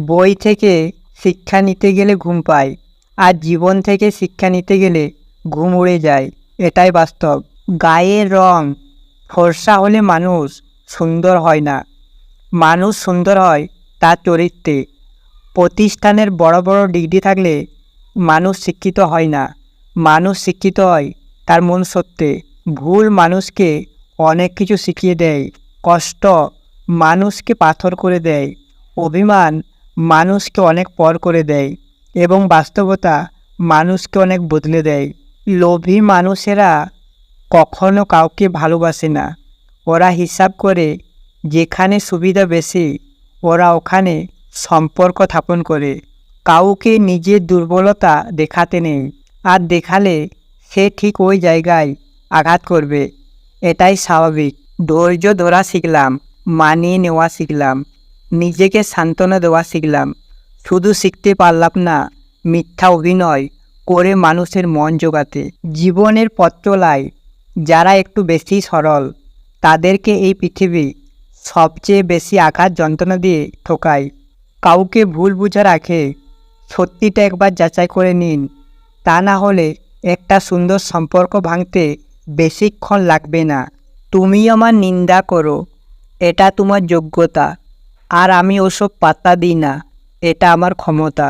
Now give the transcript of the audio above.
বই থেকে শিক্ষা নিতে গেলে ঘুম পায়, আর জীবন থেকে শিক্ষা নিতে গেলে ঘুম উড়ে যায়। এটাই বাস্তব। গায়ের রং ফর্সা হলে মানুষ সুন্দর হয় না, মানুষ সুন্দর হয় তার চরিত্রে। প্রতিষ্ঠানের বড় বড় ডিগ্রি থাকলে মানুষ শিক্ষিত হয় না, মানুষ শিক্ষিত হয় তার মন সত্যে। ভুল মানুষকে অনেক কিছু শিখিয়ে দেয়, কষ্ট মানুষকে পাথর করে দেয়, অভিমান মানুষকে অনেক পর করে দেয়, এবং বাস্তবতা মানুষকে অনেক বদলে দেয়। লোভী মানুষেরা কখনো কাউকে ভালোবাসে না। ওরা হিসাব করে যেখানে সুবিধা বেশি ওরা ওখানে সম্পর্ক স্থাপন করে। কাউকে নিজের দুর্বলতা দেখাতে নেই, আর দেখালে সে ঠিক ওই জায়গায় আঘাত করবে। এটাই স্বাভাবিক। ধৈর্য ধরা শিখলাম, মানিয়ে নেওয়া শিখলাম, নিজেকে সান্ত্বনা দেওয়া শিখলাম। শুধু শিখতে পারলাম না মিথ্যা অভিনয় করে মানুষের মন জোগাতে। জীবনের পথ চলায় যারা একটু বেশি সরল তাদেরকে এই পৃথিবী সবচেয়ে বেশি আঘাত যন্ত্রণা দিয়ে ঠকায়। কাউকে ভুল বুঝার আগে সত্যিটা একবার যাচাই করে নিন, তা না হলে একটা সুন্দর সম্পর্ক ভাঙতে বেশিক্ষণ লাগবে না। তুমি আমার নিন্দা করো, এটা তোমার যোগ্যতা, আর আমি ওসব পাত্তা দিই না, এটা আমার ক্ষমতা।